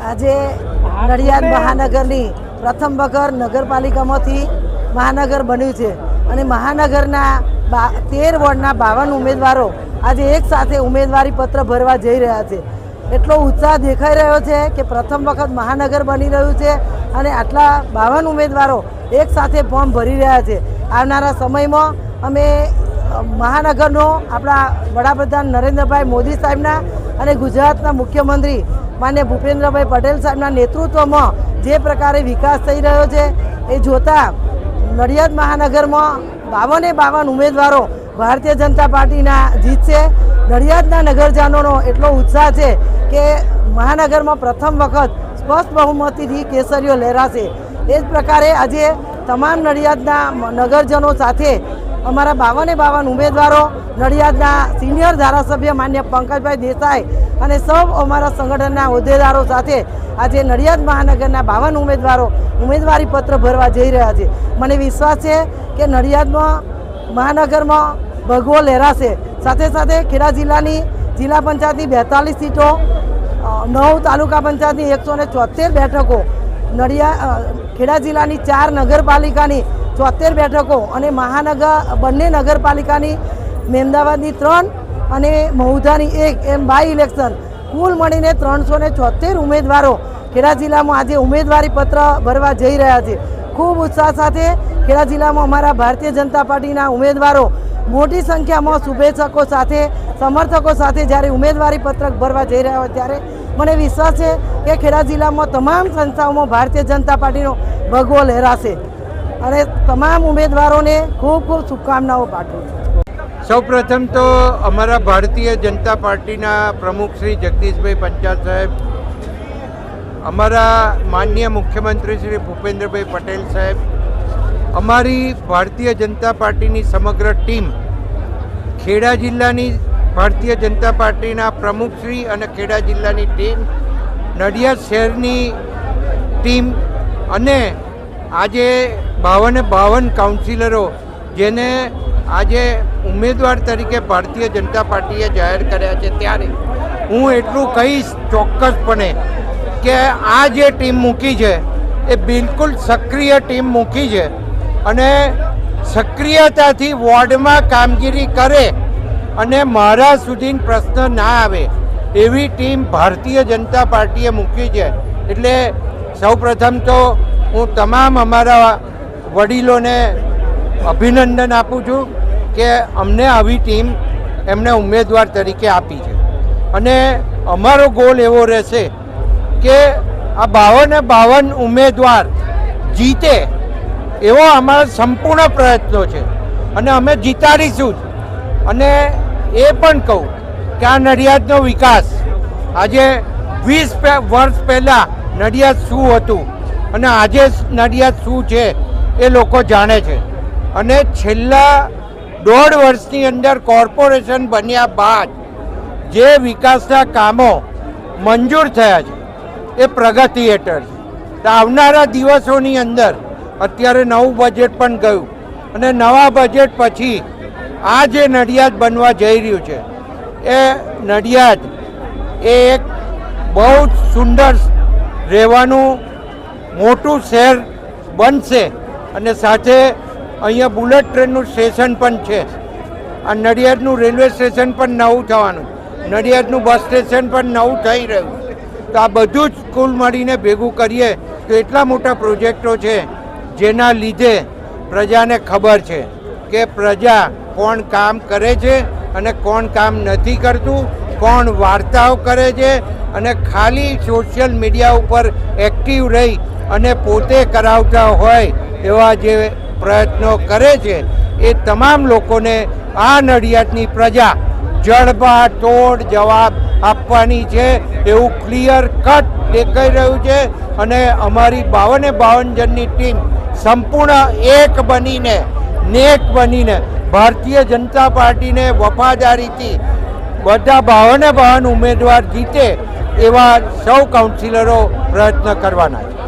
આજે નડિયાદ મહાનગરની પ્રથમ વખત નગરપાલિકામાંથી મહાનગર બન્યું છે અને મહાનગરના 13 વોર્ડના 52 ઉમેદવારો આજે એક સાથે ઉમેદવારી પત્ર ભરવા જઈ રહ્યા છે। એટલો ઉત્સાહ દેખાઈ રહ્યો છે કે પ્રથમ વખત મહાનગર બની રહ્યું છે અને આટલા 52 ઉમેદવારો એક સાથે ફોર્મ ભરી રહ્યા છે। આવનારા સમયમાં અમે મહાનગરનો આપણા વડાપ્રધાન નરેન્દ્રભાઈ મોદી સાહેબના અને ગુજરાતના મુખ્યમંત્રી માન્ય ભૂપેન્દ્રભાઈ પટેલ સાહેબના નેતૃત્વમાં જે પ્રકારે વિકાસ થઈ રહ્યો છે એ જોતા નડિયાદ મહાનગરમાં 52 ઉમેદવારો ભારતીય જનતા પાર્ટીના જીતશે। નડિયાદના નગરજનોનો એટલો ઉત્સાહ છે કે મહાનગરમાં પ્રથમ વખત સ્પષ્ટ બહુમતીથી કેસરીઓ લહેરાશે। એ જ પ્રકારે આજે તમામ નડિયાદના નગરજનો સાથે અમારા 52 ઉમેદવારો નડિયાદના સિનિયર ધારાસભ્ય માન્ય પંકજભાઈ દેસાઈ અને સૌ અમારા સંગઠનના હોદ્દેદારો સાથે આજે નડિયાદ મહાનગરના 52 ઉમેદવારો ઉમેદવારી પત્ર ભરવા જઈ રહ્યા છે। મને વિશ્વાસ છે કે નડિયાદમાં મહાનગરમાં ભગવો લહેરાશે। સાથે સાથે ખેડા જિલ્લાની જિલ્લા પંચાયતની 42 સીટો, 9 તાલુકા પંચાયતની 174 બેઠકો, ખેડા જિલ્લાની 4 નગરપાલિકાની 74 બેઠકો અને બંને નગરપાલિકાની મહેમદાવાદની 3 અને મહુધાની 1 એમ બાય ઇલેક્શન કુલ મળીને 376 ઉમેદવારો ખેડા જિલ્લામાં આજે ઉમેદવારી પત્ર ભરવા જઈ રહ્યા છે। ખૂબ ઉત્સાહ સાથે ખેડા જિલ્લામાં અમારા ભારતીય જનતા પાર્ટીના ઉમેદવારો મોટી સંખ્યામાં શુભેચ્છકો સાથે સમર્થકો સાથે જ્યારે ઉમેદવારી પત્રક ભરવા જઈ રહ્યા હોય ત્યારે મને વિશ્વાસ છે કે ખેડા જિલ્લામાં તમામ સંસ્થાઓમાં ભારતીય જનતા પાર્ટીનો ભગવો લહેરાશે અને તમામ ઉમેદવારોને ખૂબ ખૂબ શુભકામનાઓ પાઠવું છું। સૌપ્રથમ તો અમારા ભારતીય જનતા પાર્ટીના પ્રમુખ શ્રી જગદીશભાઈ પંચાલ સાહેબ, અમારા માનનીય મુખ્યમંત્રી શ્રી ભૂપેન્દ્રભાઈ પટેલ સાહેબ, અમારી ભારતીય જનતા પાર્ટીની સમગ્ર ટીમ, ખેડા જિલ્લાની ભારતીય જનતા પાર્ટીના પ્રમુખશ્રી અને ખેડા જિલ્લાની ટીમ, નડિયાદ શહેરની ટીમ અને આજે 52 કાઉન્સિલરો જેને આજે ઉમેદવાર તરીકે ભારતીય જનતા પાર્ટીએ જાહેર કર્યા છે, ત્યારે હું એટલું કહીશ ચોક્કસપણે કે આ જે ટીમ મૂકી છે એ બિલકુલ સક્રિય ટીમ મૂકી છે અને સક્રિયતાથી વોર્ડમાં કામગીરી કરે અને મારા સુધી પ્રશ્ન ના આવે એવી ટીમ ભારતીય જનતા પાર્ટીએ મૂકી છે। એટલે સૌપ્રથમ તો હું તમામ અમારા વડીલોને અભિનંદન આપું છું કે અમને આવી ટીમ એમણે ઉમેદવાર તરીકે આપી છે અને અમારો ગોલ એવો રહેશે કે આ 52 ઉમેદવાર જીતે એવો અમારા સંપૂર્ણ પ્રયત્નો છે અને અમે જીતાડીશું જ। અને એ પણ કહું કે આ નડિયાદનો વિકાસ આજે 20 વર્ષ પહેલાં નડિયાદ શું હતું અને આજે નડિયાદ શું છે એ લોકો જાણે છે અને છેલ્લા 1.5 વર્ષની અંદર કોર્પોરેશન બન્યા બાદ જે વિકાસના કામો મંજૂર થયા છે એ પ્રગતિ હેઠળ છે। આવનારા દિવસોની અંદર અત્યારે નવું બજેટ પણ ગયું અને નવા બજેટ પછી આ જે નડિયાદ બનવા જઈ રહ્યું છે એ નડિયાદ એ એક બહુ સુંદર રહેવાનું મોટું શહેર બનશે અને સાથે અહીંયા બુલેટ ટ્રેનનું સ્ટેશન પણ છે। આ નડિયાદનું રેલવે સ્ટેશન પણ નવું થવાનું, નડિયાદનું બસ સ્ટેશન પણ નવું થઈ રહ્યું। તો આ બધું જ કુલ મળીને ભેગું કરીએ તો એટલા મોટા પ્રોજેક્ટો છે જેના લીધે પ્રજાને ખબર છે કે પ્રજા કોણ કામ કરે છે અને કોણ કામ નથી કરતું, કોણ વાર્તાઓ કરે છે અને ખાલી સોશિયલ મીડિયા ઉપર એક્ટિવ રહી અને પોતે કરાવતા હોય એવા જે પ્રયત્નો કરે છે એ તમામ લોકોને આ નડિયાદની પ્રજા જડબાતોડ જવાબ આપવાની છે એવું ક્લિયર કટ દેખાઈ રહ્યું છે અને અમારી 52 જણની ટીમ સંપૂર્ણ એક બનીને નેક બનીને ભારતીય જનતા પાર્ટીને વફાદારીથી બધા 52 ઉમેદવાર જીતે એવા સૌ કાઉન્સિલરો પ્રયત્ન કરવાના છે।